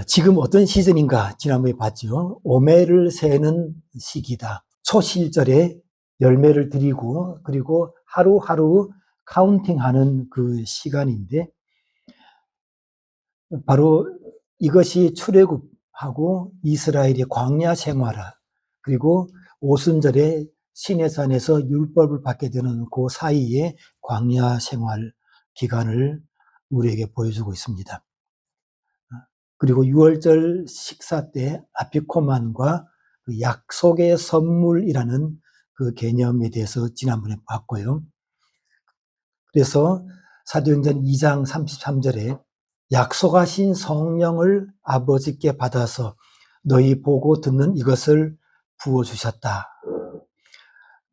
지금 어떤 시즌인가 지난번에 봤죠. 오매를 세는 시기다. 초실절에 열매를 드리고 그리고 하루하루 카운팅하는 그 시간인데 바로 이것이 출애굽하고 이스라엘의 광야 생활화 그리고 오순절에 시내산에서 율법을 받게 되는 그 사이의 광야 생활 기간을 우리에게 보여주고 있습니다. 그리고 6월절 식사 때 아피코만과 그 약속의 선물이라는 그 개념에 대해서 지난번에 봤고요. 그래서 사도행전 2장 33절에 약속하신 성령을 아버지께 받아서 너희 보고 듣는 이것을 부어주셨다.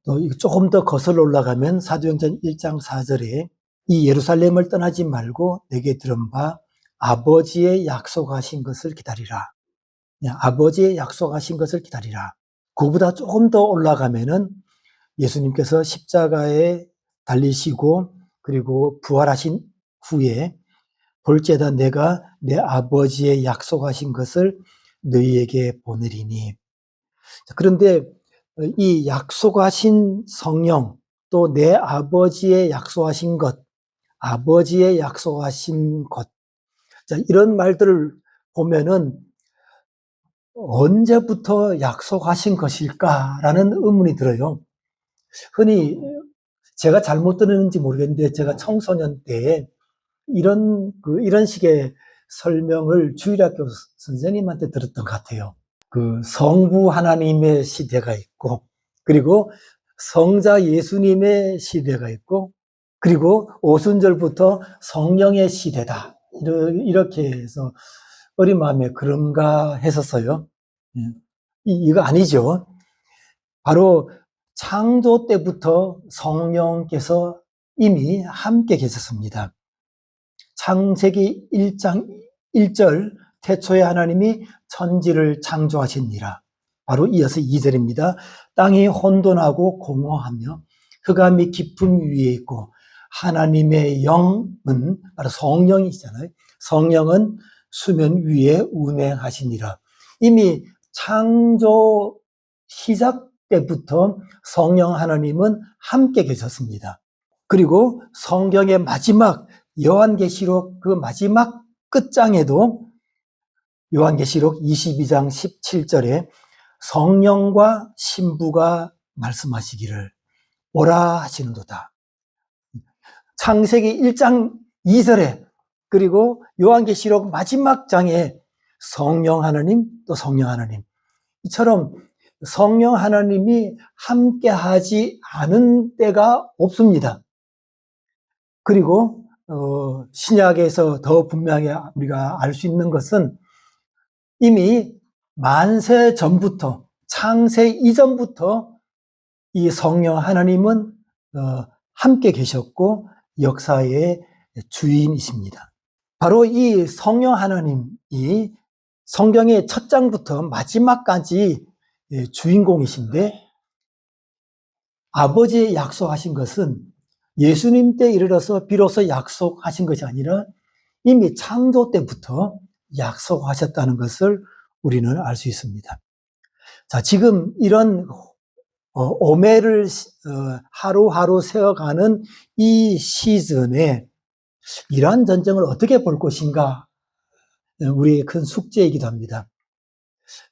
또 조금 더 거슬러 올라가면 사도행전 1장 4절에 이 예루살렘을 떠나지 말고 내게 들은 바 아버지의 약속하신 것을 기다리라. 아버지의 약속하신 것을 기다리라. 그보다 조금 더 올라가면은 예수님께서 십자가에 달리시고 그리고 부활하신 후에 볼지어다 내가 내 아버지의 약속하신 것을 너희에게 보내리니. 그런데 이 약속하신 성령 또 내 아버지의 약속하신 것, 아버지의 약속하신 것, 이런 말들을 보면은 언제부터 약속하신 것일까라는 의문이 들어요. 흔히 제가 잘못 들었는지 모르겠는데 제가 청소년 때 이런 식의 설명을 주일학교 선생님한테 들었던 것 같아요. 그 성부 하나님의 시대가 있고, 그리고 성자 예수님의 시대가 있고, 그리고 오순절부터 성령의 시대다. 이렇게 해서 어린 마음에 그런가 했었어요. 이거 아니죠. 바로 창조 때부터 성령께서 이미 함께 계셨습니다. 창세기 1장 1절 태초에 하나님이 천지를 창조하시니라. 바로 이어서 2절입니다. 땅이 혼돈하고 공허하며 흑암이 깊음 위에 있고 하나님의 영은 바로 성령이잖아요. 성령은 수면 위에 운행하시니라. 이미 창조 시작 때부터 성령 하나님은 함께 계셨습니다. 그리고 성경의 마지막 요한계시록 그 마지막 끝장에도 요한계시록 22장 17절에 성령과 신부가 말씀하시기를 오라 하시는도다. 창세기 1장 2절에 그리고 요한계시록 마지막 장에 성령 하나님 또 성령 하나님 이처럼 성령 하나님이 함께하지 않은 때가 없습니다. 그리고 신약에서 더 분명히 우리가 알 수 있는 것은 이미 만세 전부터 창세 이전부터 이 성령 하나님은 함께 계셨고 역사의 주인이십니다. 바로 이 성령 하나님이 성경의 첫 장부터 마지막까지 주인공이신데 아버지의 약속하신 것은 예수님 때 이르러서 비로소 약속하신 것이 아니라 이미 창조 때부터 약속하셨다는 것을 우리는 알 수 있습니다. 자, 지금 이런 오매를 하루하루 세워가는 이 시즌에 이러한 전쟁을 어떻게 볼 것인가 우리의 큰 숙제이기도 합니다.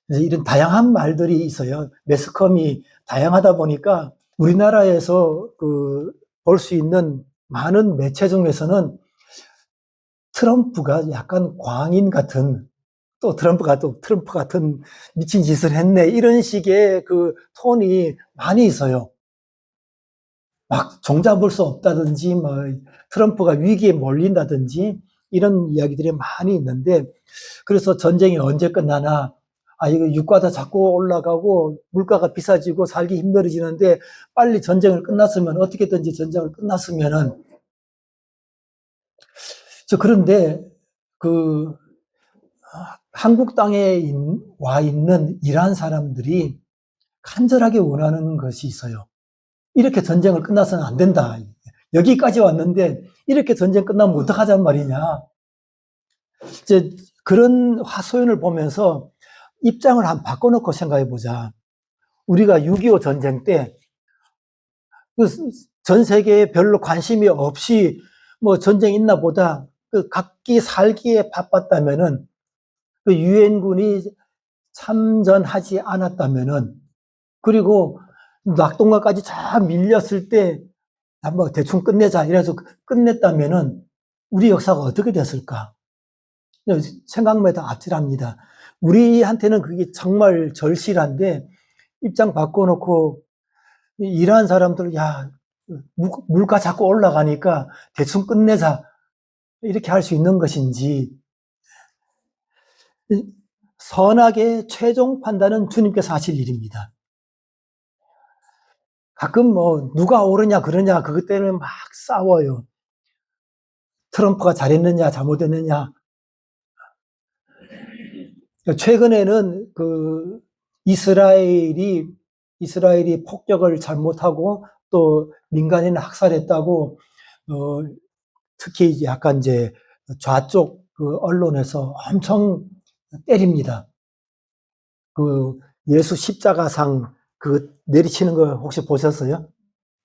이런 다양한 말들이 있어요. 매스컴이 다양하다 보니까 우리나라에서 볼 수 있는 많은 매체 중에서는 트럼프가 약간 광인 같은 또 트럼프 같은 미친 짓을 했네 이런 식의 그 톤이 많이 있어요. 막 종잡을 수 없다든지 뭐 트럼프가 위기에 몰린다든지 이런 이야기들이 많이 있는데 그래서 전쟁이 언제 끝나나 이거 유가도 자꾸 올라가고 물가가 비싸지고 살기 힘들어지는데 빨리 전쟁을 끝났으면 어떻게든지 전쟁을 끝났으면은 그런데 한국 땅에 와 있는 이란 사람들이 간절하게 원하는 것이 있어요. 이렇게 전쟁을 끝나서는 안 된다. 여기까지 왔는데 이렇게 전쟁 끝나면 어떡하자는 말이냐. 이제 그런 화소연을 보면서 입장을 한번 바꿔놓고 생각해 보자. 우리가 6.25 전쟁 때 전 세계에 별로 관심이 없이 뭐 전쟁 있나 보다 각기 살기에 바빴다면은 그 유엔군이 참전하지 않았다면은 그리고 낙동강까지 쫙 밀렸을 때 한번 대충 끝내자 이래서 끝냈다면은 우리 역사가 어떻게 됐을까? 생각만 해도 아찔합니다. 우리한테는 그게 정말 절실한데 입장 바꿔놓고 일하는 사람들 야 물가 자꾸 올라가니까 대충 끝내자 이렇게 할 수 있는 것인지 선악의 최종 판단은 주님께서 하실 일입니다. 가끔 뭐 누가 옳으냐 그러냐 그것 때문에 막 싸워요. 트럼프가 잘했느냐 잘못했느냐. 최근에는 그 이스라엘이 폭격을 잘못하고 또 민간인을 학살했다고 특히 이제 약간 이제 좌쪽 그 언론에서 엄청 때립니다. 그 예수 십자가상 그 내리치는 거 혹시 보셨어요?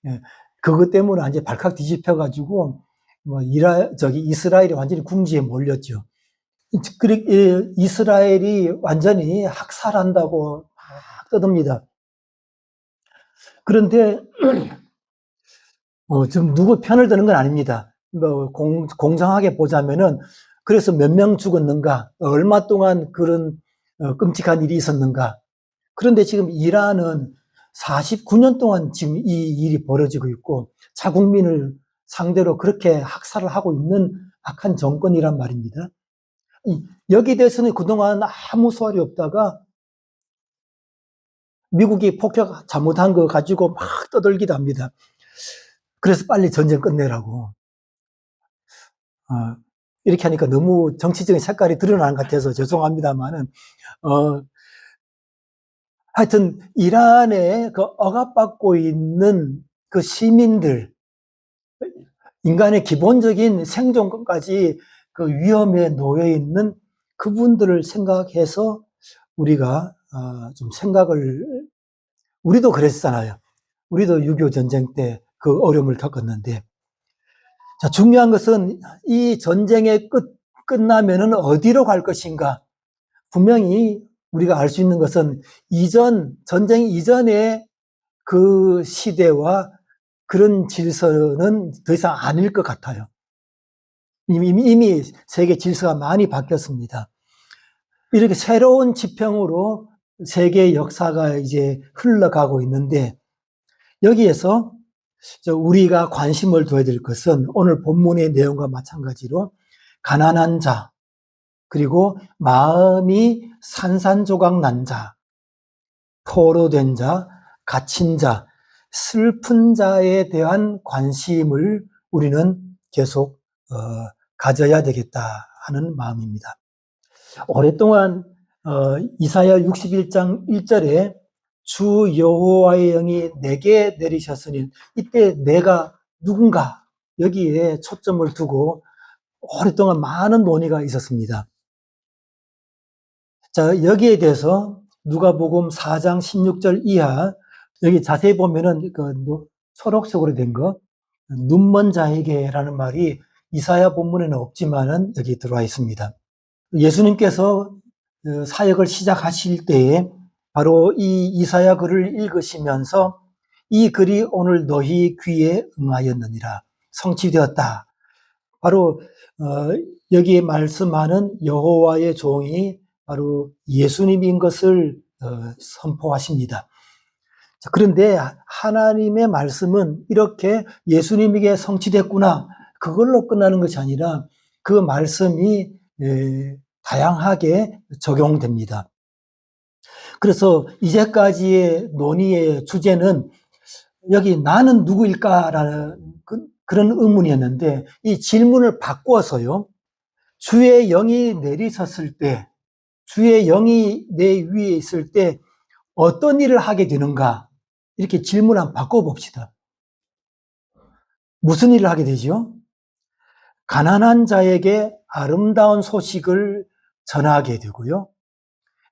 예. 그것 때문에 완전히 발칵 뒤집혀가지고 뭐 이스라엘이 완전히 궁지에 몰렸죠. 이스라엘이 완전히 학살한다고 막 떠듭니다. 그런데 지금 누구 편을 드는 건 아닙니다. 뭐 공정하게 보자면은 그래서 몇 명 죽었는가, 얼마 동안 그런 끔찍한 일이 있었는가. 그런데 지금 이란은 49년 동안 지금 이 일이 벌어지고 있고 자국민을 상대로 그렇게 학살을 하고 있는 악한 정권이란 말입니다. 여기에 대해서는 그동안 아무 소알이 없다가 미국이 폭격 잘못한 거 가지고 막 떠들기도 합니다. 그래서 빨리 전쟁 끝내라고. 이렇게 하니까 너무 정치적인 색깔이 드러나는 것 같아서 죄송합니다만은, 하여튼, 이란에 그 억압받고 있는 그 시민들, 인간의 기본적인 생존권까지 그 위험에 놓여 있는 그분들을 생각해서 우리가 좀 우리도 그랬잖아요. 우리도 6.25 전쟁 때 그 어려움을 겪었는데, 자, 중요한 것은 이 전쟁의 끝나면은 어디로 갈 것인가? 분명히 우리가 알 수 있는 것은 전쟁 이전의 그 시대와 그런 질서는 더 이상 아닐 것 같아요. 이미 세계 질서가 많이 바뀌었습니다. 이렇게 새로운 지평으로 세계 역사가 이제 흘러가고 있는데 여기에서 우리가 관심을 둬야 될 것은 오늘 본문의 내용과 마찬가지로 가난한 자, 그리고 마음이 산산조각 난 자, 포로된 자, 갇힌 자, 슬픈 자에 대한 관심을 우리는 계속 가져야 되겠다 하는 마음입니다. 오랫동안 이사야 61장 1절에 주 여호와의 영이 내게 내리셨으니 이때 내가 누군가 여기에 초점을 두고 오랫동안 많은 논의가 있었습니다. 자, 여기에 대해서 누가복음 4장 16절 이하 여기 자세히 보면은 그 초록색으로 된 거 눈먼 자에게라는 말이 이사야 본문에는 없지만은 여기 들어와 있습니다. 예수님께서 사역을 시작하실 때에 바로 이 이사야 글을 읽으시면서 이 글이 오늘 너희 귀에 응하였느니라 성취되었다. 바로 여기에 말씀하는 여호와의 종이 바로 예수님인 것을 선포하십니다. 그런데 하나님의 말씀은 이렇게 예수님에게 성취됐구나 그걸로 끝나는 것이 아니라 그 말씀이 다양하게 적용됩니다. 그래서 이제까지의 논의의 주제는 여기 나는 누구일까라는 그런 의문이었는데 이 질문을 바꾸어서요. 주의 영이 내리셨을 때, 주의 영이 내 위에 있을 때 어떤 일을 하게 되는가? 이렇게 질문을 한번 바꿔봅시다. 무슨 일을 하게 되죠? 가난한 자에게 아름다운 소식을 전하게 되고요.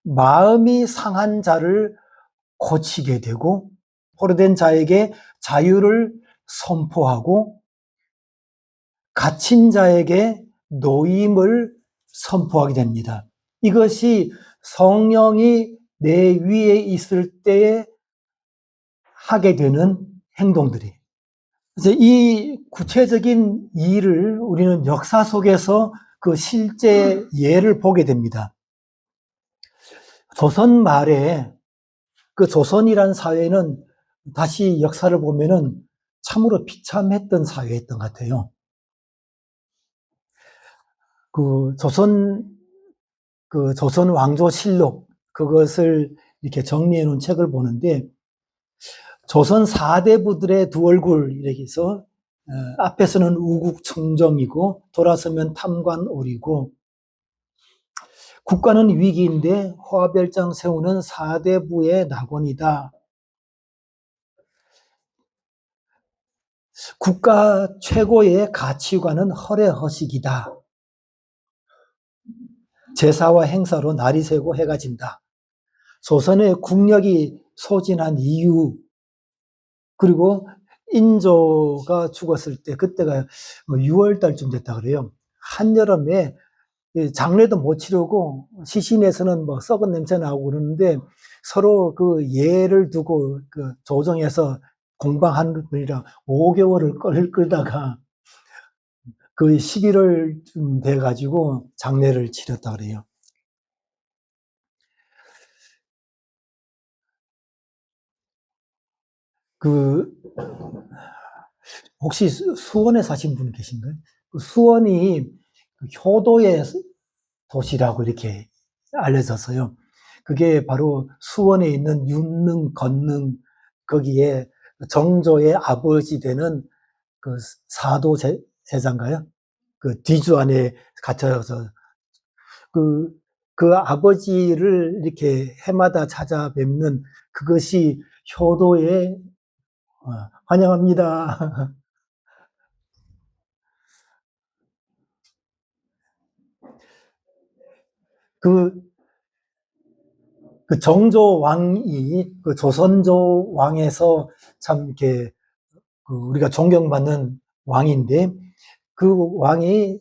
마음이 상한 자를 고치게 되고, 포로된 자에게 자유를 선포하고, 갇힌 자에게 노임을 선포하게 됩니다. 이것이 성령이 내 위에 있을 때에 하게 되는 행동들이. 이제 이 구체적인 일을 우리는 역사 속에서 그 실제 예를 보게 됩니다. 조선 말에 그 조선이란 사회는 다시 역사를 보면은 참으로 비참했던 사회였던 것 같아요. 그 조선 왕조실록 그것을 이렇게 정리해 놓은 책을 보는데 조선 4대부들의 두 얼굴 이렇게 해서 앞에서는 우국청정이고 돌아서면 탐관오리고 국가는 위기인데 화별장 세우는 4대부의 낙원이다. 국가 최고의 가치관은 허례허식이다. 제사와 행사로 날이 새고 해가 진다. 조선의 국력이 소진한 이유, 그리고 인조가 죽었을 때 그때가 6월 달쯤 됐다 그래요. 한여름에 장례도 못 치르고 시신에서는 뭐 썩은 냄새 나고 그러는데 서로 그 예를 두고 그 조정해서 공방하는 분이라 5개월을 끌다가 그 11월쯤 돼가지고 장례를 치렀다 그래요. 그 혹시 수원에 사신 분 계신가요? 그 수원이 효도의 도시라고 이렇게 알려졌어요. 그게 바로 수원에 있는 윤릉, 건릉 거기에 정조의 아버지 되는 그 사도 제자인가요? 그 뒤주 안에 갇혀서 그 아버지를 이렇게 해마다 찾아뵙는 그것이 효도의 환영합니다. 그, 그 정조 왕이 그 조선조 왕에서 참 이렇게 그 우리가 존경받는 왕인데 그 왕이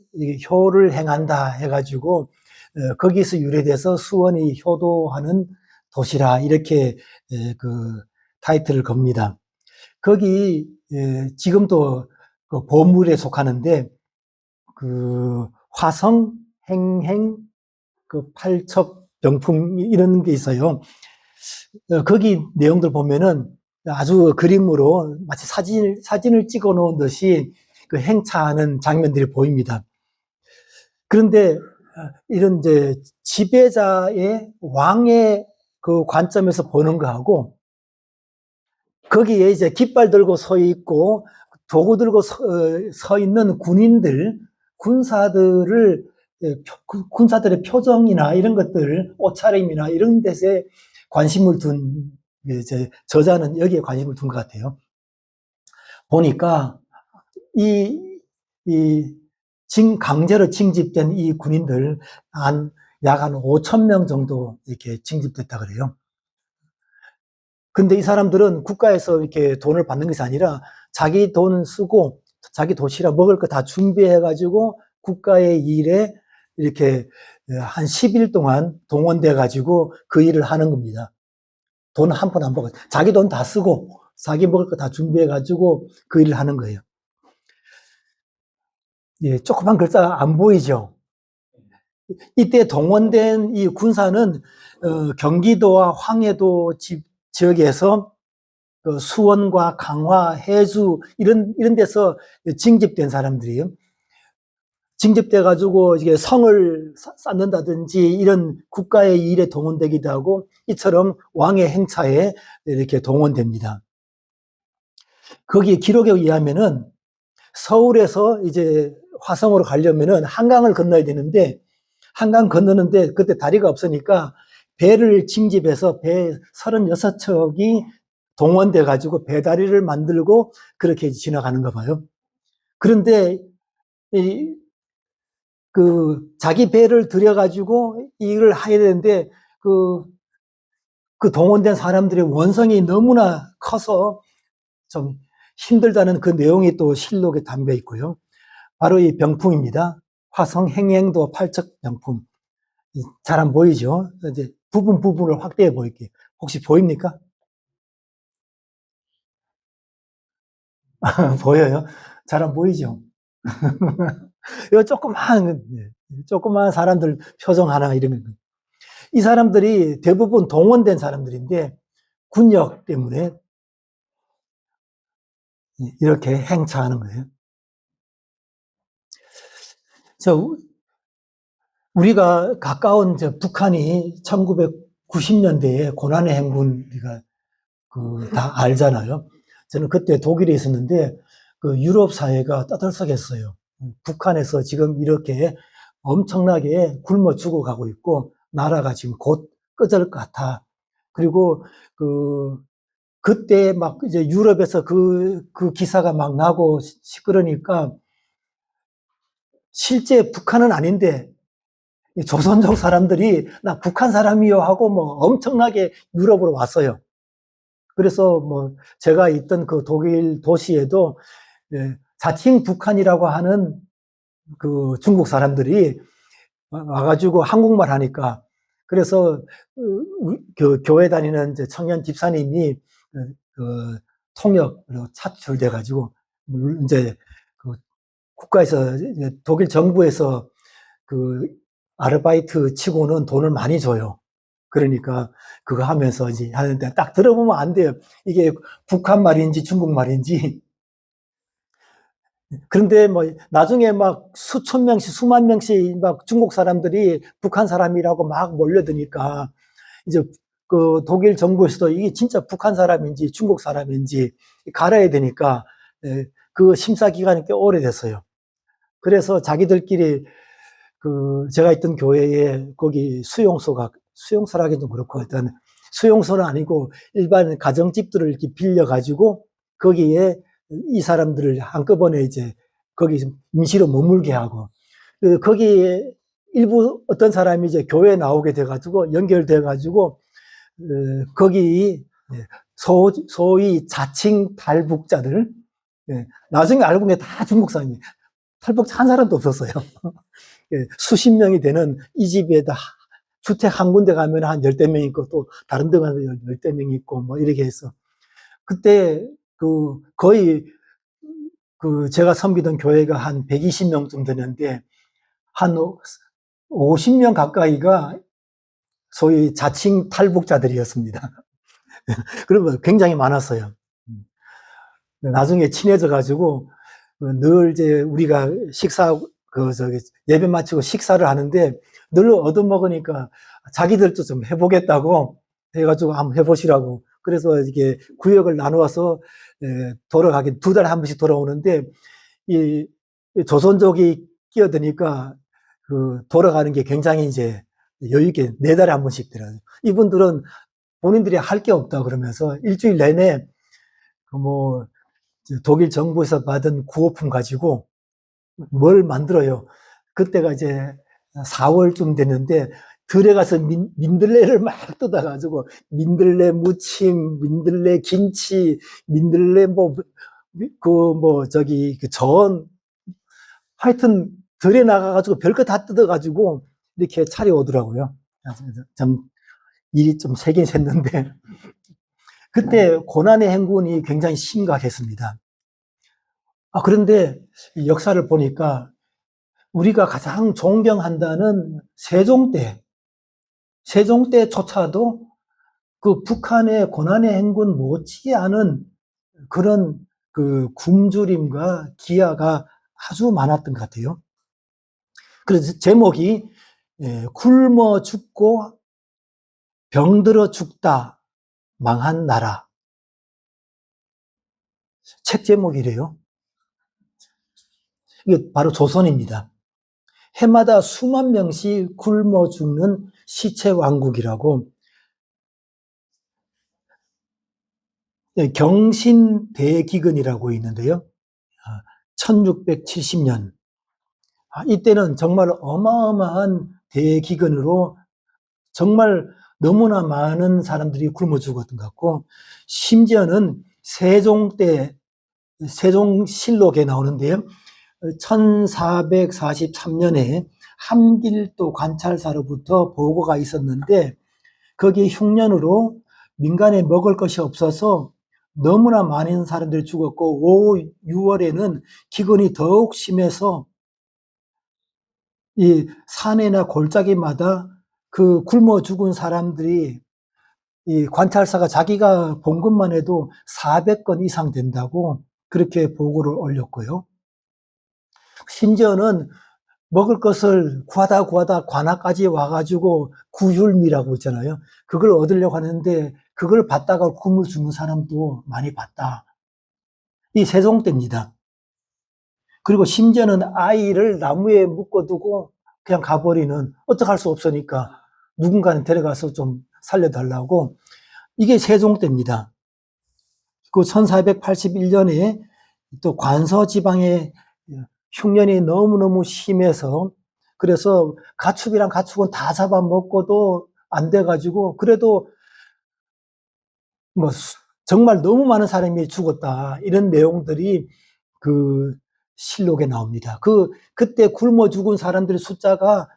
효를 행한다 해가지고 거기서 유래돼서 수원이 효도하는 도시라 이렇게 그 타이틀을 겁니다. 거기 지금도 그 보물에 속하는데 그 화성 행행 그 팔척 병품 이런 게 있어요. 거기 내용들 보면은 아주 그림으로 마치 사진을 찍어 놓은 듯이 그 행차하는 장면들이 보입니다. 그런데 이런 이제 지배자의 왕의 그 관점에서 보는 거하고 거기에 이제 깃발 들고 서 있고 도구 들고 서 있는 군사들을 군사들의 표정이나 이런 것들, 옷차림이나 이런 데에 관심을 둔 이제 저자는 여기에 관심을 둔 것 같아요. 보니까 이 강제로 징집된 이 군인들 약 한 5천 명 정도 이렇게 징집됐다 그래요. 근데 이 사람들은 국가에서 이렇게 돈을 받는 것이 아니라 자기 돈 쓰고 자기 도시락 먹을 거 다 준비해가지고 국가의 일에 이렇게 한 10일 동안 동원돼가지고 그 일을 하는 겁니다. 돈 한 푼 안 받고 자기 돈 다 쓰고 자기 먹을 거 다 준비해가지고 그 일을 하는 거예요. 예, 조그만 글자 안 보이죠? 이때 동원된 이 군사는 경기도와 황해도 지역에서 수원과 강화, 해주 이런 데서 징집된 사람들이에요. 징집돼 가지고 이게 성을 쌓는다든지 이런 국가의 일에 동원되기도 하고 이처럼 왕의 행차에 이렇게 동원됩니다. 거기 기록에 의하면은 서울에서 이제 화성으로 가려면은 한강을 건너야 되는데 한강 건너는데 그때 다리가 없으니까 배를 징집해서 배 36척이 동원돼 가지고 배다리를 만들고 그렇게 지나가는가 봐요. 그런데 자기 배를 들여가지고 일을 해야 되는데, 그 동원된 사람들의 원성이 너무나 커서 좀 힘들다는 그 내용이 또 실록에 담겨 있고요. 바로 이 병풍입니다. 화성 행행도 팔척 병풍. 잘 안 보이죠? 이제 부분을 확대해 보일게요. 혹시 보입니까? 보여요? 잘 안 보이죠? 이 조그만 사람들 표정 하나 이런 거. 이 사람들이 대부분 동원된 사람들인데 군역 때문에 이렇게 행차하는 거예요. 우리가 가까운 북한이 1990년대에 고난의 행군 우리가 다 알잖아요. 저는 그때 독일에 있었는데 그 유럽 사회가 떠들썩했어요. 북한에서 지금 이렇게 엄청나게 굶어 죽어가고 있고 나라가 지금 곧 꺼질 것 같아. 그리고 그때 막 이제 유럽에서 그 기사가 막 나고 시끄러니까 실제 북한은 아닌데 조선족 사람들이 나 북한 사람이요 하고 뭐 엄청나게 유럽으로 왔어요. 그래서 뭐 제가 있던 그 독일 도시에도 자칭 북한이라고 하는 그 중국 사람들이 와가지고 한국말 하니까 그래서 그 교회 다니는 청년 집사님이 그 통역으로 차출돼 가지고 이제 그 국가에서 독일 정부에서 그 아르바이트 치고는 돈을 많이 줘요. 그러니까 그거 하면서 이제 하는데 딱 들어보면 안 돼요. 이게 북한 말인지 중국 말인지. 그런데 뭐 나중에 막 수천 명씩 수만 명씩 막 중국 사람들이 북한 사람이라고 막 몰려드니까 이제 그 독일 정부에서도 이게 진짜 북한 사람인지 중국 사람인지 갈아야 되니까 그 심사 기간이 꽤 오래됐어요. 그래서 자기들끼리 제가 있던 교회에 거기 수용소라기도 좀 그렇고 일단 수용소는 아니고 일반 가정집들을 이렇게 빌려가지고 거기에 이 사람들을 한꺼번에 이제 거기 임시로 머물게 하고 거기에 일부 어떤 사람이 이제 교회에 나오게 돼가지고 연결돼가지고 거기 소위 자칭 탈북자들 나중에 알고 보니 다 중국 사람이에요. 탈북자 한 사람도 없었어요. 수십 명이 되는 이 집에다 주택 한 군데 가면 한 열댓 명 있고 또 다른 데 가면 열댓 명 있고 뭐 이렇게 해서 그때 거의 제가 섬기던 교회가 한 120명쯤 되는데 한 50명 가까이가 소위 자칭 탈북자들이었습니다. 그러면 굉장히 많았어요. 나중에 친해져 가지고 늘 이제 우리가 예배 마치고 식사를 하는데 늘 얻어먹으니까 자기들도 좀 해보겠다고 해가지고 한번 해보시라고. 그래서 이게 구역을 나누어서 돌아가긴 2달에 한 번씩 돌아오는데 이 조선족이 끼어드니까 돌아가는 게 굉장히 이제 여유있게 4달에 한 번씩 들어요. 이분들은 본인들이 할 게 없다 그러면서 일주일 내내 독일 정부에서 받은 구호품 가지고 뭘 만들어요. 그때가 이제 4월쯤 됐는데 들에 가서 민들레를 막 뜯어가지고 민들레 무침, 민들레 김치, 민들레 전 하여튼 들에 나가가지고 별거 다 뜯어가지고 이렇게 차려오더라고요. 참 일이 좀 세긴 샜는데 그때 고난의 행군이 굉장히 심각했습니다. 그런데 역사를 보니까 우리가 가장 존경한다는 세종 때조차도 그 북한의 고난의 행군 못지않은 그런 굶주림과 기아가 아주 많았던 것 같아요. 그래서 제목이 굶어 죽고 병들어 죽다 망한 나라. 책 제목이래요. 이게 바로 조선입니다. 해마다 수만 명씩 굶어 죽는 시체 왕국이라고 경신대기근이라고 있는데요. 1670년 이때는 정말 어마어마한 대기근으로 정말 너무나 많은 사람들이 굶어 죽었던 것 같고, 심지어는 세종 때, 세종실록에 나오는데요. 1443년에 함길도 관찰사로부터 보고가 있었는데, 거기에 흉년으로 민간에 먹을 것이 없어서 너무나 많은 사람들이 죽었고, 5, 6월에는 기근이 더욱 심해서 이 산이나 골짜기마다 그 굶어 죽은 사람들이 이 관찰사가 자기가 본 것만 해도 400건 이상 된다고 그렇게 보고를 올렸고요. 심지어는 먹을 것을 구하다 관아까지 와가지고 구휼미라고 있잖아요. 그걸 얻으려고 하는데 그걸 받다가 굶어 죽는 사람도 많이 봤다. 이 세종 때입니다. 그리고 심지어는 아이를 나무에 묶어두고 그냥 가버리는, 어떡할 수 없으니까 누군가는 데려가서 좀 살려달라고. 이게 세종 때입니다. 그 1481년에 또 관서 지방에 흉년이 너무너무 심해서, 그래서 가축이랑 가축은 다 잡아먹고도 안 돼가지고, 그래도 뭐 정말 너무 많은 사람이 죽었다, 이런 내용들이 그 실록에 나옵니다. 그때 굶어 죽은 사람들의 숫자가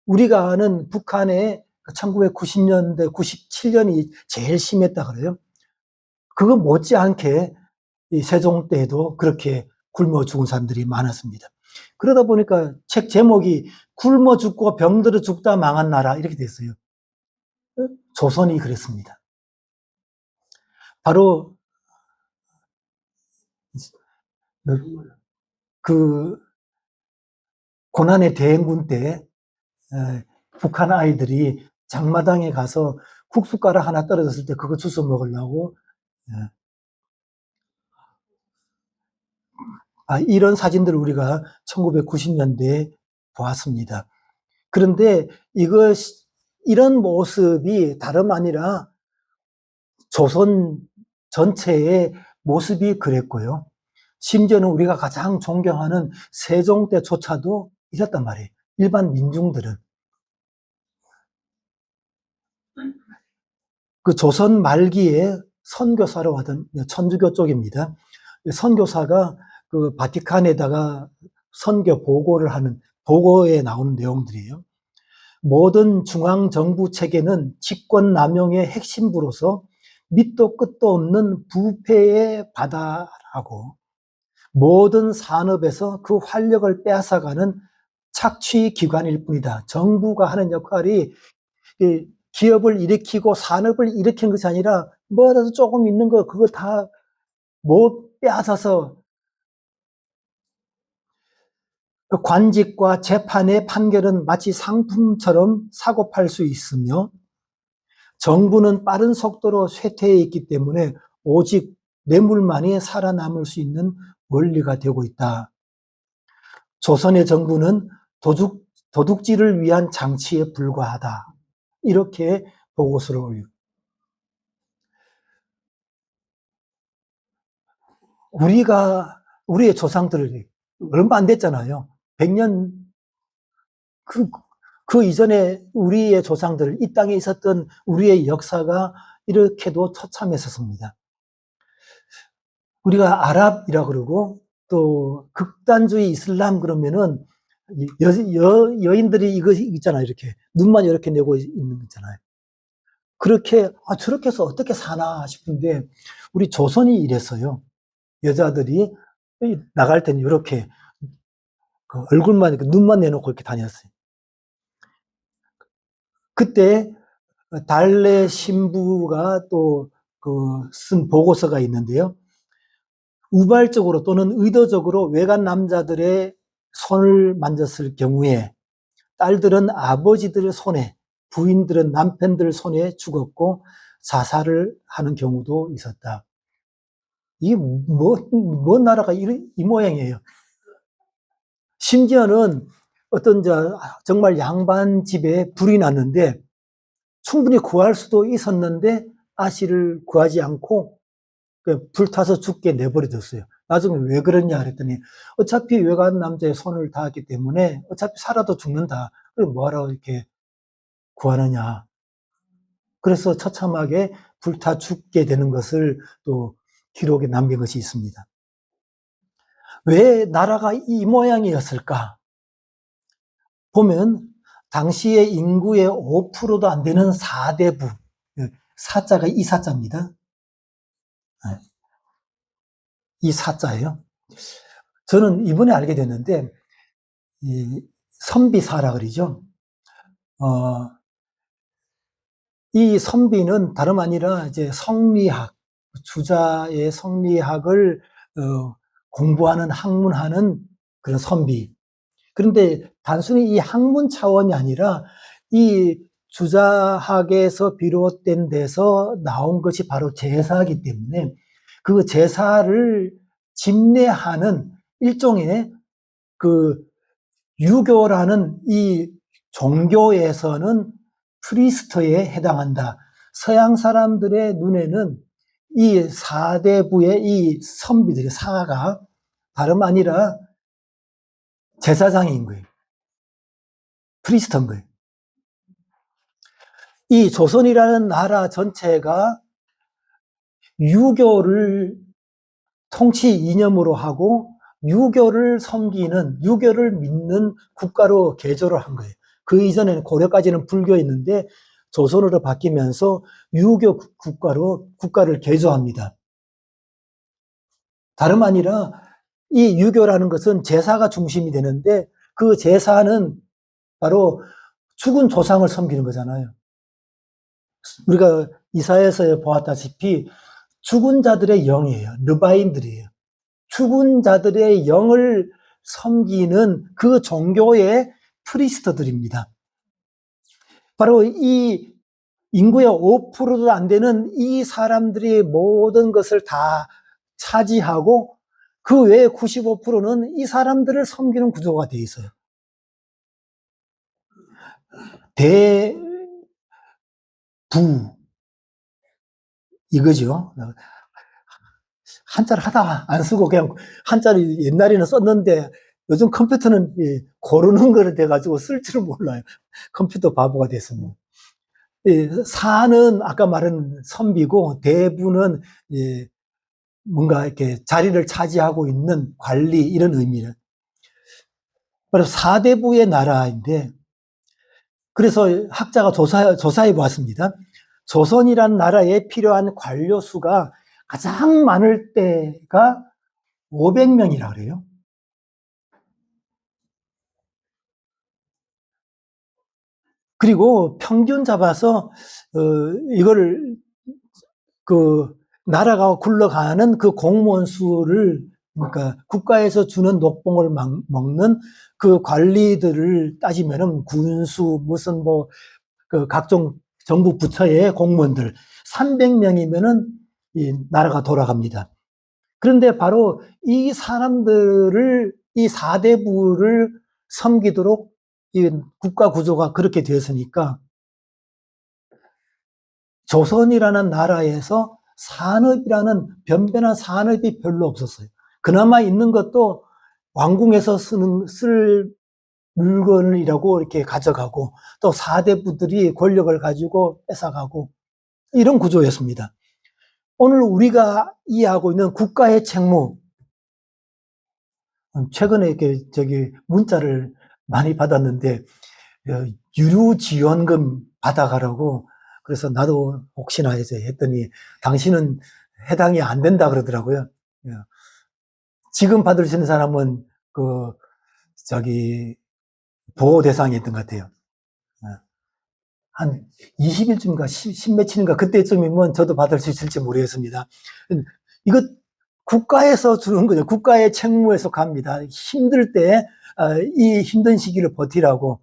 우리가 아는 북한의 1990년대, 97년이 제일 심했다 그래요. 그거 못지않게 이 세종 때에도 그렇게 굶어 죽은 사람들이 많았습니다. 그러다 보니까 책 제목이 굶어 죽고 병들어 죽다 망한 나라, 이렇게 됐어요. 조선이 그랬습니다. 바로 그 고난의 대행군 때 북한 아이들이 장마당에 가서 국숫가락 하나 떨어졌을 때 그거 주워 먹으려고, 이런 사진들을 우리가 1990년대에 보았습니다. 그런데 이런 모습이 다름 아니라 조선 전체의 모습이 그랬고요. 심지어는 우리가 가장 존경하는 세종 때조차도 이랬단 말이에요. 일반 민중들은. 그 조선 말기에 선교사로 하던 천주교 쪽입니다. 선교사가 그 바티칸에다가 선교 보고를 하는, 보고에 나오는 내용들이에요. 모든 중앙정부 체계는 직권 남용의 핵심부로서 밑도 끝도 없는 부패의 바다라고, 모든 산업에서 그 활력을 빼앗아가는 착취 기관일 뿐이다. 정부가 하는 역할이 기업을 일으키고 산업을 일으키는 것이 아니라 뭐라도 조금 있는 거 그거 다 못 빼앗아서 그 관직과 재판의 판결은 마치 상품처럼 사고 팔 수 있으며, 정부는 빠른 속도로 쇠퇴해 있기 때문에 오직 뇌물만이 살아남을 수 있는 원리가 되고 있다. 조선의 정부는 도둑질을 위한 장치에 불과하다. 이렇게 보고서를 올리고, 우리의 조상들 얼마 안 됐잖아요. 100년, 그 이전에 우리의 조상들, 이 땅에 있었던 우리의 역사가 이렇게도 처참했었습니다. 우리가 아랍이라 그러고 또 극단주의 이슬람 그러면은 여인들이 이거 있잖아요. 이렇게 눈만 이렇게 내고 있는 거 있잖아요. 그렇게 저렇게 해서 어떻게 사나 싶은데 우리 조선이 이랬어요. 여자들이 나갈 때는 이렇게 그 얼굴만, 눈만 내놓고 이렇게 다녔어요. 그때 달래 신부가 또 쓴 보고서가 있는데요. 우발적으로 또는 의도적으로 외간 남자들의 손을 만졌을 경우에 딸들은 아버지들 손에, 부인들은 남편들 손에 죽었고 자살을 하는 경우도 있었다. 이게 뭔 나라가 이 모양이에요. 심지어는 어떤 정말 양반 집에 불이 났는데 충분히 구할 수도 있었는데 아씨를 구하지 않고 불타서 죽게 내버려뒀어요. 나중에 왜 그러냐 그랬더니 어차피 외간 남자의 손을 닿았기 때문에 어차피 살아도 죽는다. 그럼 뭐하러 이렇게 구하느냐. 그래서 처참하게 불타 죽게 되는 것을 또 기록에 남긴 것이 있습니다. 왜 나라가 이 모양이었을까? 보면 당시의 인구의 5%도 안 되는 사대부, 사자가 이 사자입니다. 이 사자예요. 저는 이번에 알게 됐는데 이 선비사라 그러죠. 이 선비는 다름 아니라 이제 성리학, 주자의 성리학을 공부하는 학문하는 그런 선비. 그런데 단순히 이 학문 차원이 아니라 이 주자학에서 비롯된 데서 나온 것이 바로 제사이기 때문에 그 제사를 집례하는 일종의 그 유교라는 이 종교에서는 프리스트에 해당한다. 서양 사람들의 눈에는 이 사대부의 이 선비들의 사가 다름 아니라 제사장인 거예요. 프리스트인 거예요. 이 조선이라는 나라 전체가 유교를 통치 이념으로 하고 유교를 섬기는, 유교를 믿는 국가로 개조를 한 거예요. 그 이전에는 고려까지는 불교였는데 조선으로 바뀌면서 유교 국가로 국가를 개조합니다. 다름 아니라 이 유교라는 것은 제사가 중심이 되는데 그 제사는 바로 죽은 조상을 섬기는 거잖아요. 우리가 이사야서에 보았다시피 죽은 자들의 영이에요. 르바인들이에요. 죽은 자들의 영을 섬기는 그 종교의 프리스트들입니다. 바로 이 인구의 5%도 안 되는 이 사람들이 모든 것을 다 차지하고 그 외에 95%는 이 사람들을 섬기는 구조가 되어 있어요. 대부 이거죠. 한자를 하다 안 쓰고 그냥 한자를 옛날에는 썼는데 요즘 컴퓨터는 고르는 거를 돼가지고 쓸 줄을 몰라요. 컴퓨터 바보가 됐습니다. 사는 아까 말한 선비고 대부는 뭔가 이렇게 자리를 차지하고 있는 관리 이런 의미를. 바로 사대부의 나라인데 그래서 학자가 조사해 보았습니다. 조선이라는 나라에 필요한 관료 수가 가장 많을 때가 500명이라 그래요. 그리고 평균 잡아서 이거를 그 나라가 굴러가는 그 공무원 수를 그러니까 국가에서 주는 녹봉을 먹는 그 관리들을 따지면은 군수 무슨 뭐 그 각종 정부 부처의 공무원들 300명이면은 이 나라가 돌아갑니다. 그런데 바로 이 사람들을 이 사대부를 섬기도록 이 국가 구조가 그렇게 되었으니까 조선이라는 나라에서 산업이라는 변변한 산업이 별로 없었어요. 그나마 있는 것도 왕궁에서 쓸 물건이라고 이렇게 가져가고 또 사대부들이 권력을 가지고 뺏어가고 이런 구조였습니다. 오늘 우리가 이해하고 있는 국가의 책무, 최근에 이렇게 문자를 많이 받았는데 유류지원금 받아가라고 그래서 나도 혹시나 해서 했더니 당신은 해당이 안 된다 그러더라고요. 지금 받을 수 있는 사람은 보호 대상이었던 것 같아요. 한 20일쯤인가 10 며칠인가 그때쯤이면 저도 받을 수 있을지 모르겠습니다. 이거 국가에서 주는 거죠. 국가의 책무에서 갑니다. 힘들 때 이 힘든 시기를 버티라고.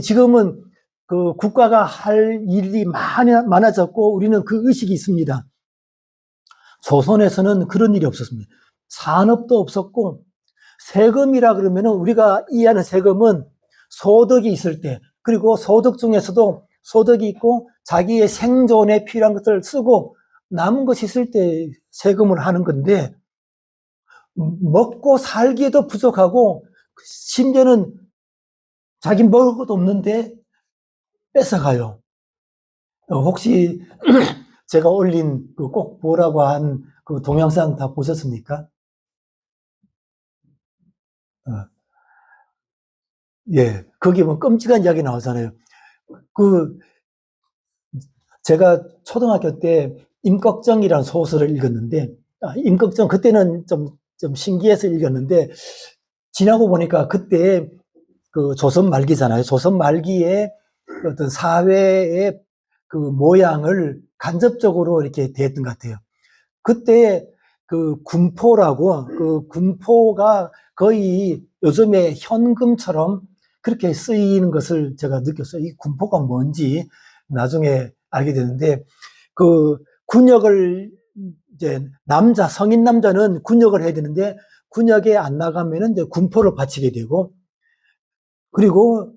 지금은 그 국가가 할 일이 많아졌고 우리는 그 의식이 있습니다. 조선에서는 그런 일이 없었습니다. 산업도 없었고 세금이라 그러면은 우리가 이해하는 세금은 소득이 있을 때 그리고 소득 중에서도 소득이 있고 자기의 생존에 필요한 것들을 쓰고 남은 것이 있을 때 세금을 하는 건데 먹고 살기에도 부족하고 심지어는 자기 먹을 것도 없는데 뺏어가요. 혹시 제가 올린 그 꼭 보라고 한 그 동영상 다 보셨습니까? 어, 예, 거기 뭐 끔찍한 이야기 나오잖아요. 그 제가 초등학교 때 임꺽정이라는 소설을 읽었는데, 임꺽정 그때는 좀 신기해서 읽었는데 지나고 보니까 그때 그 조선 말기잖아요. 조선 말기에 어떤 사회의 그 모양을 간접적으로 이렇게 대했던 것 같아요. 그때 그 군포라고, 그 군포가 거의 요즘에 현금처럼 그렇게 쓰이는 것을 제가 느꼈어요. 이 군포가 뭔지 나중에 알게 되는데, 그 군역을 이제 성인 남자는 군역을 해야 되는데 군역에 안 나가면은 이제 군포를 바치게 되고, 그리고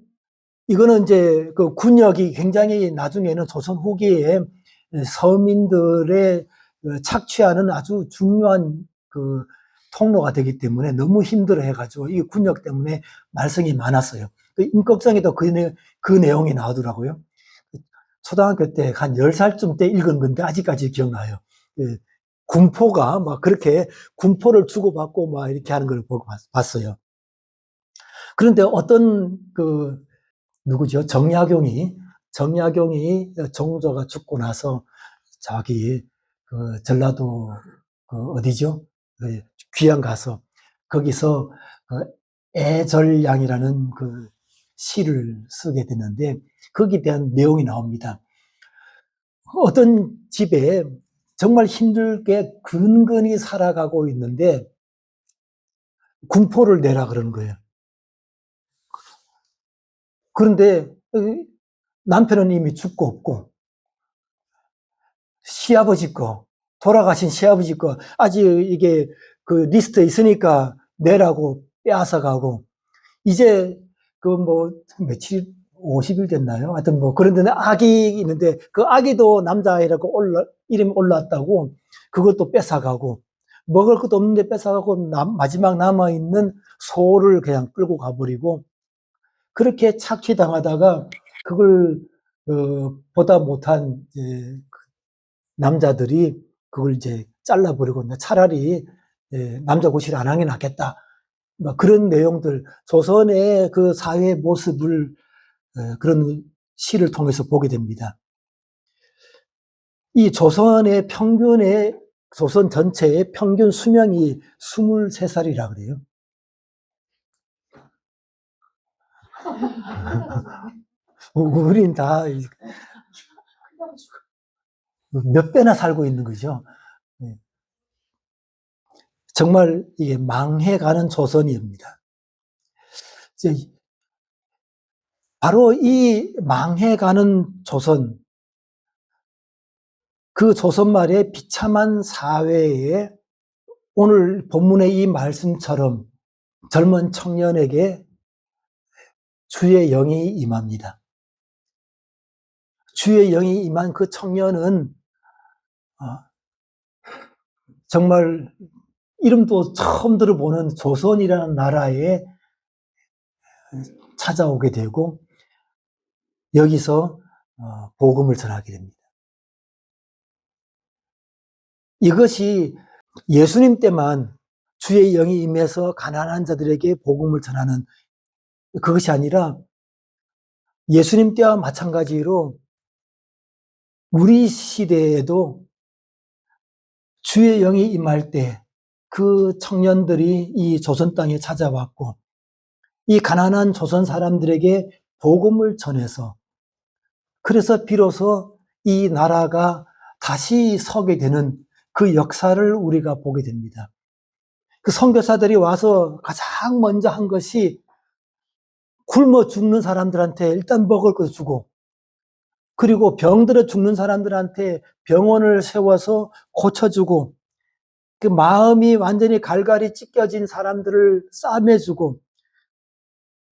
이거는 이제 그 군역이 굉장히 나중에는 조선 후기에 서민들의 착취하는 아주 중요한 그 통로가 되기 때문에 너무 힘들어 해가지고 이 군역 때문에 말썽이 많았어요. 그 임꺽정에도 그 내용이 나오더라고요. 초등학교 때 한 10살쯤 때 읽은 건데 아직까지 기억나요. 예, 군포가 막 그렇게 군포를 주고받고 막 이렇게 하는 걸 보고 봤어요. 그런데 어떤 그 누구죠? 정약용이 정조가 죽고 나서 자기 그 전라도 그 어디죠? 그 귀양 가서 거기서 그 애절량이라는 그 시를 쓰게 되는데 거기에 대한 내용이 나옵니다. 어떤 집에 정말 힘들게 근근히 살아가고 있는데 군포를 내라 그러는 거예요. 그런데 남편은 이미 죽고 없고 시아버지 거, 돌아가신 시아버지 거, 아직 이게 그 리스트에 있으니까 내라고 빼앗아 가고, 이제 그 뭐, 며칠, 50일 됐나요? 하여튼 뭐, 그런데 아기 있는데, 그 아기도 남자아이라고 이름이 올랐다고, 그것도 뺏어가고, 먹을 것도 없는데 뺏어가고, 마지막 남아있는 소를 그냥 끌고 가버리고, 그렇게 착취당하다가, 그걸, 보다 못한, 이제 남자들이 그걸 이제 잘라버리고 차라리 남자 고시를 안 하는 게 낫겠다. 막 그런 내용들, 조선의 그 사회 모습을 그런 시를 통해서 보게 됩니다. 이 조선 전체의 평균 수명이 23살이라 그래요. 우린 다 몇 배나 살고 있는 거죠. 정말 이게 망해가는 조선입니다. 바로 이 망해가는 조선, 그 조선 말의 비참한 사회에 오늘 본문의 이 말씀처럼 젊은 청년에게 주의 영이 임합니다. 주의 영이 임한 그 청년은 정말 이름도 처음 들어보는 조선이라는 나라에 찾아오게 되고 여기서 복음을 전하게 됩니다. 이것이 예수님 때만 주의 영이 임해서 가난한 자들에게 복음을 전하는 그것이 아니라 예수님 때와 마찬가지로 우리 시대에도 주의 영이 임할 때 그 청년들이 이 조선 땅에 찾아왔고 이 가난한 조선 사람들에게 복음을 전해서 그래서 비로소 이 나라가 다시 서게 되는 그 역사를 우리가 보게 됩니다. 그 선교사들이 와서 가장 먼저 한 것이 굶어 죽는 사람들한테 일단 먹을 것 주고 그리고 병들어 죽는 사람들한테 병원을 세워서 고쳐주고 그 마음이 완전히 갈갈이 찢겨진 사람들을 싸매주고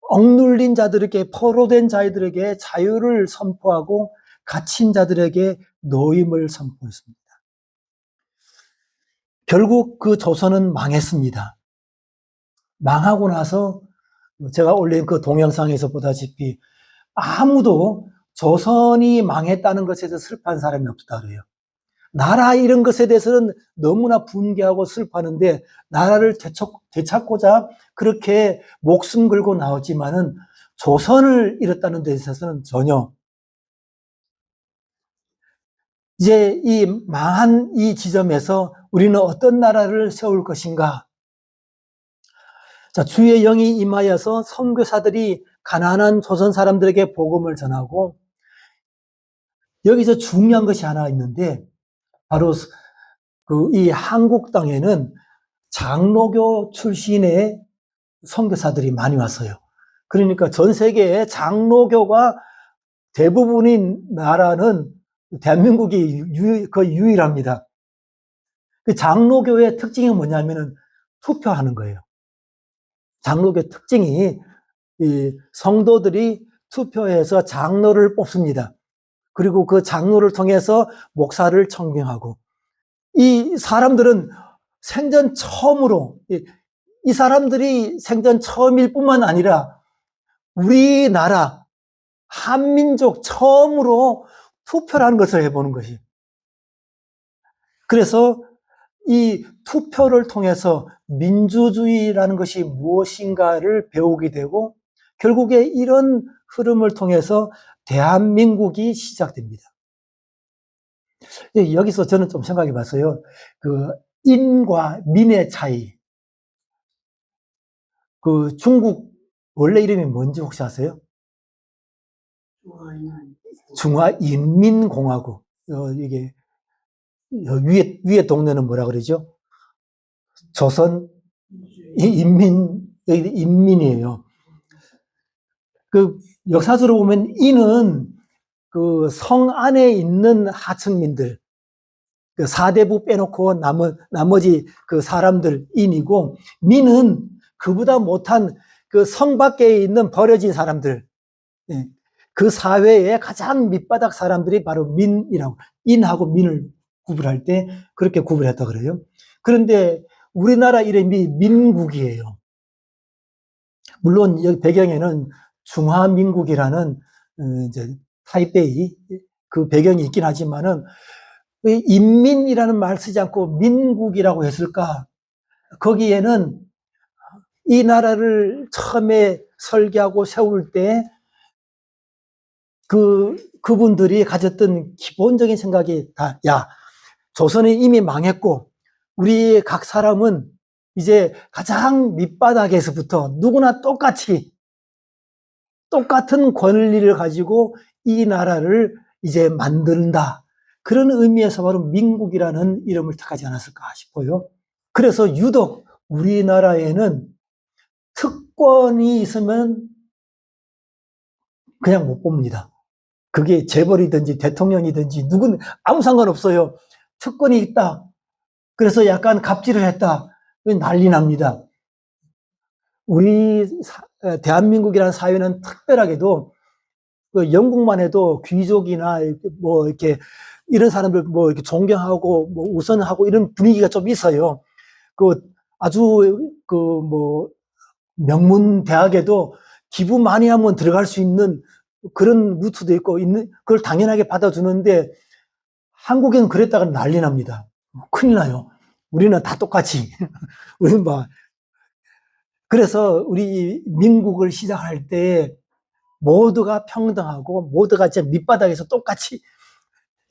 억눌린 자들에게 포로된 자들에게 자유를 선포하고 갇힌 자들에게 노임을 선포했습니다. 결국 그 조선은 망했습니다. 망하고 나서 제가 올린 그 동영상에서 보다시피 아무도 조선이 망했다는 것에 대해서 슬퍼한 사람이 없다 그래요. 나라 이런 것에 대해서는 너무나 분개하고 슬퍼하는데 나라를 되찾고자 그렇게 목숨 걸고 나오지만은 조선을 잃었다는 데 있어서는 전혀. 이제 이 망한 이 지점에서 우리는 어떤 나라를 세울 것인가? 자, 주의 영이 임하여서 선교사들이 가난한 조선 사람들에게 복음을 전하고, 여기서 중요한 것이 하나 있는데 바로 이 한국 땅에는 장로교 출신의 선교사들이 많이 왔어요. 그러니까 전 세계에 장로교가 대부분인 나라는 대한민국이 거의 유일합니다. 그 장로교의 특징이 뭐냐면은 투표하는 거예요. 장로교 특징이 이 성도들이 투표해서 장로를 뽑습니다. 그리고 그 장로를 통해서 목사를 청빙하고, 이 사람들은 생전 처음으로, 이 사람들이 생전 처음일 뿐만 아니라 우리나라 한민족 처음으로 투표라는 것을 해보는 것이. 그래서 이 투표를 통해서 민주주의라는 것이 무엇인가를 배우게 되고, 결국에 이런 흐름을 통해서 대한민국이 시작됩니다. 여기서 저는 좀 생각해 봤어요. 그 인과 민의 차이. 그 중국 원래 이름이 뭔지 혹시 아세요? 중화인민공화국. 이게 위에 동네는 뭐라 그러죠? 조선 인민이에요. 그 역사적으로 보면 인은 그 성 안에 있는 하층민들, 그 사대부 빼놓고 나머지 그 사람들 인이고, 민은 그보다 못한 그 성 밖에 있는 버려진 사람들, 그 사회의 가장 밑바닥 사람들이 바로 민이라고, 인하고 민을 구분할 때 그렇게 구분했다 그래요. 그런데 우리나라 이름이 민국이에요. 물론 여기 배경에는 중화민국이라는 이제 타이베이 그 배경이 있긴 하지만은 왜 인민이라는 말 쓰지 않고 민국이라고 했을까? 거기에는 이 나라를 처음에 설계하고 세울 때 그분들이 가졌던 기본적인 생각이 다, 야, 조선이 이미 망했고 우리 각 사람은 이제 가장 밑바닥에서부터 누구나 똑같은 권리를 가지고 이 나라를 이제 만든다. 그런 의미에서 바로 민국이라는 이름을 택하지 않았을까 싶어요. 그래서 유독 우리나라에는 특권이 있으면 그냥 못 봅니다. 그게 재벌이든지 대통령이든지 누군 아무 상관없어요. 특권이 있다. 그래서 약간 갑질을 했다. 난리 납니다. 우리 대한민국이라는 사회는 특별하게도 영국만 해도 귀족이나 뭐 이렇게 이런 사람들 뭐 이렇게 존경하고 뭐 우선하고 이런 분위기가 좀 있어요. 아주 뭐 명문 대학에도 기부 많이 하면 들어갈 수 있는 그런 루트도 있고 그걸 당연하게 받아주는데 한국에는 그랬다가 난리 납니다. 큰일 나요. 우리는 다 똑같이. 우리는 그래서 우리 민국을 시작할 때 모두가 평등하고 모두가 이제 밑바닥에서 똑같이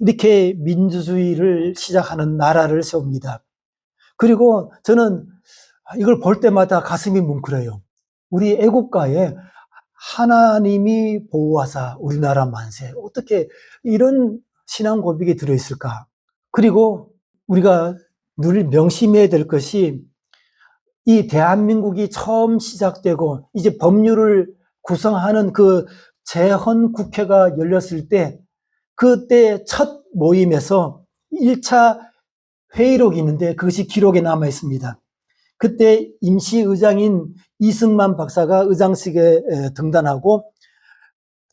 이렇게 민주주의를 시작하는 나라를 세웁니다. 그리고 저는 이걸 볼 때마다 가슴이 뭉클해요. 우리 애국가에 하나님이 보호하사 우리나라 만세. 어떻게 이런 신앙 고백이 들어있을까? 그리고 우리가 늘 명심해야 될 것이 이 대한민국이 처음 시작되고 이제 법률을 구성하는 그 재헌국회가 열렸을 때 그때 첫 모임에서 1차 회의록이 있는데 그것이 기록에 남아 있습니다. 그때 임시의장인 이승만 박사가 의장식에 등단하고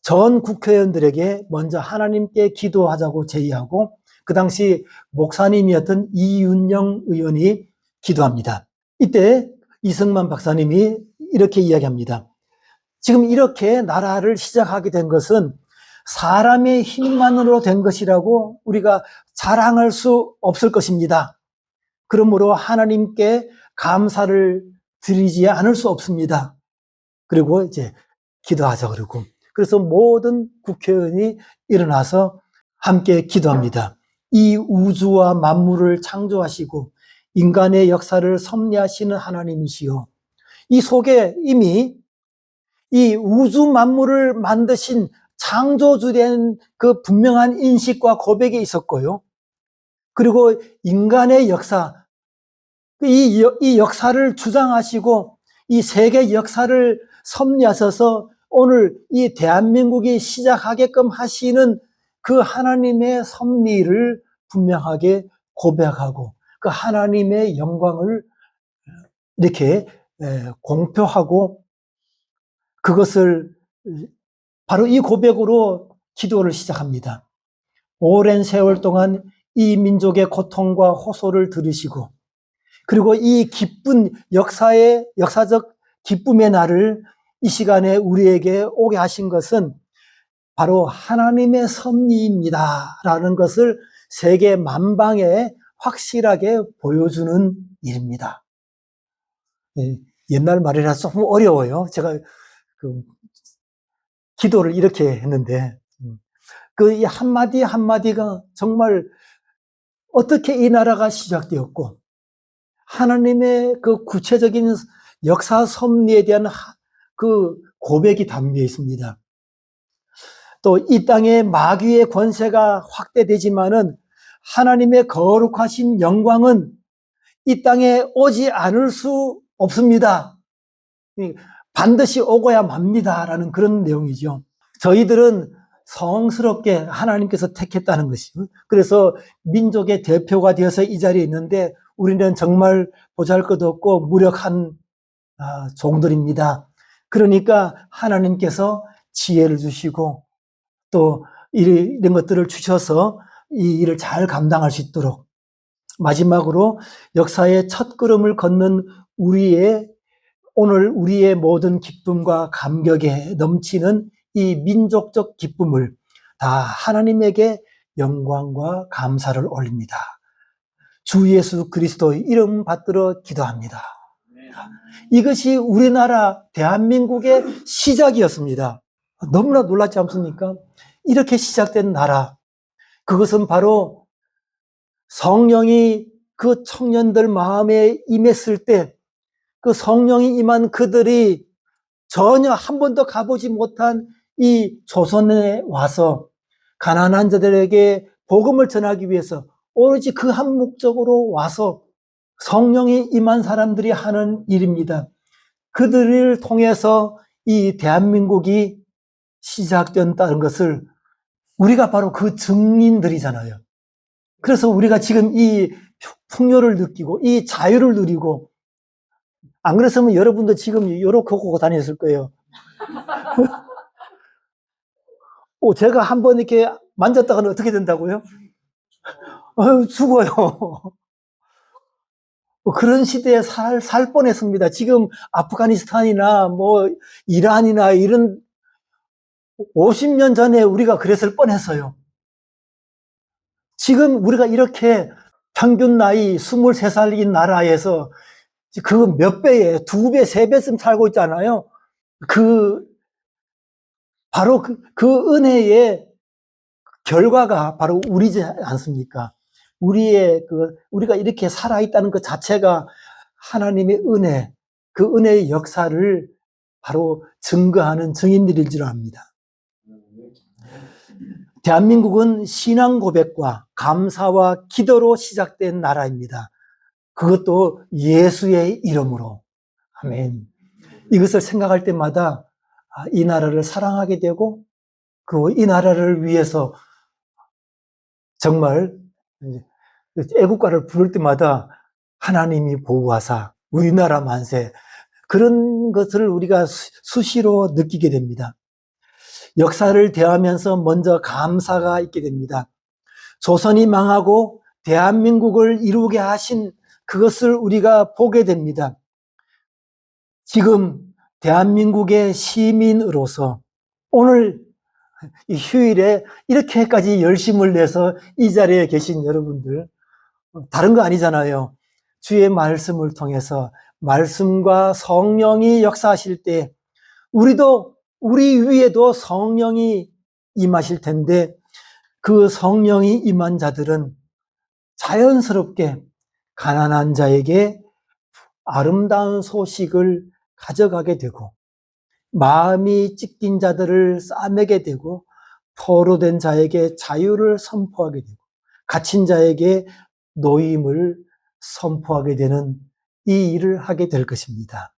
전 국회의원들에게 먼저 하나님께 기도하자고 제의하고 그 당시 목사님이었던 이윤영 의원이 기도합니다. 이때 이승만 박사님이 이렇게 이야기합니다. 지금 이렇게 나라를 시작하게 된 것은 사람의 힘만으로 된 것이라고 우리가 자랑할 수 없을 것입니다. 그러므로 하나님께 감사를 드리지 않을 수 없습니다. 그리고 이제 기도하자 그러고, 그래서 모든 국회의원이 일어나서 함께 기도합니다. 이 우주와 만물을 창조하시고 인간의 역사를 섭리하시는 하나님이시여, 이 속에 이미 이 우주 만물을 만드신 창조주된 그 분명한 인식과 고백이 있었고요. 그리고 인간의 역사, 이 역사를 주장하시고 이 세계 역사를 섭리하셔서 오늘 이 대한민국이 시작하게끔 하시는 그 하나님의 섭리를 분명하게 고백하고 그 하나님의 영광을 이렇게 공표하고, 그것을 바로 이 고백으로 기도를 시작합니다. 오랜 세월 동안 이 민족의 고통과 호소를 들으시고, 그리고 이 기쁜 역사적 기쁨의 날을 이 시간에 우리에게 오게 하신 것은 바로 하나님의 섭리입니다 라는 것을 세계 만방에 확실하게 보여주는 일입니다. 옛날 말이라 조금 어려워요. 제가 기도를 이렇게 했는데, 이 한마디 한마디가 정말 어떻게 이 나라가 시작되었고 하나님의 그 구체적인 역사 섭리에 대한 그 고백이 담겨 있습니다. 또 이 땅의 마귀의 권세가 확대되지만은 하나님의 거룩하신 영광은 이 땅에 오지 않을 수 없습니다. 반드시 오고야 맙니다라는 그런 내용이죠. 저희들은 성스럽게 하나님께서 택했다는 것이요. 그래서 민족의 대표가 되어서 이 자리에 있는데 우리는 정말 보잘것없고 무력한 종들입니다. 그러니까 하나님께서 지혜를 주시고 또 이런 것들을 주셔서 이 일을 잘 감당할 수 있도록, 마지막으로 역사의 첫 걸음을 걷는 오늘 우리의 모든 기쁨과 감격에 넘치는 이 민족적 기쁨을 다 하나님에게 영광과 감사를 올립니다. 주 예수 그리스도의 이름 받들어 기도합니다. 이것이 우리나라 대한민국의 시작이었습니다. 너무나 놀랍지 않습니까? 이렇게 시작된 나라, 그것은 바로 성령이 그 청년들 마음에 임했을 때 그 성령이 임한 그들이 전혀 한 번도 가보지 못한 이 조선에 와서 가난한 자들에게 복음을 전하기 위해서 오로지 그 한 목적으로 와서 성령이 임한 사람들이 하는 일입니다. 그들을 통해서 이 대한민국이 시작된다는 것을 우리가 바로 그 증인들이잖아요. 그래서 우리가 지금 이 풍요를 느끼고 이 자유를 누리고, 안 그랬으면 여러분도 지금 이렇게 하고 다녔을 거예요. 제가 한번 이렇게 만졌다가는 어떻게 된다고요? 죽어요. 그런 시대에 살 뻔했습니다. 지금 아프가니스탄이나 이란이나 이런 50년 전에 우리가 그랬을 뻔했어요. 지금 우리가 이렇게 평균 나이 23살인 나라에서 그 몇 배에 2배, 3배쯤 살고 있잖아요. 바로 그 은혜의 결과가 바로 우리지 않습니까? 우리가 이렇게 살아있다는 것 자체가 하나님의 은혜, 그 은혜의 역사를 바로 증거하는 증인들일 줄 압니다. 대한민국은 신앙 고백과 감사와 기도로 시작된 나라입니다. 그것도 예수의 이름으로. 아멘. 이것을 생각할 때마다 이 나라를 사랑하게 되고, 이 나라를 위해서 정말 애국가를 부를 때마다 하나님이 보호하사 우리나라 만세, 그런 것을 우리가 수시로 느끼게 됩니다. 역사를 대하면서 먼저 감사가 있게 됩니다. 조선이 망하고 대한민국을 이루게 하신 그것을 우리가 보게 됩니다. 지금 대한민국의 시민으로서 오늘 이 휴일에 이렇게까지 열심을 내서 이 자리에 계신 여러분들, 다른 거 아니잖아요. 주의 말씀을 통해서 말씀과 성령이 역사하실 때 우리 위에도 성령이 임하실 텐데 그 성령이 임한 자들은 자연스럽게 가난한 자에게 아름다운 소식을 가져가게 되고 마음이 찢긴 자들을 싸매게 되고 포로된 자에게 자유를 선포하게 되고 갇힌 자에게 노임을 선포하게 되는 이 일을 하게 될 것입니다.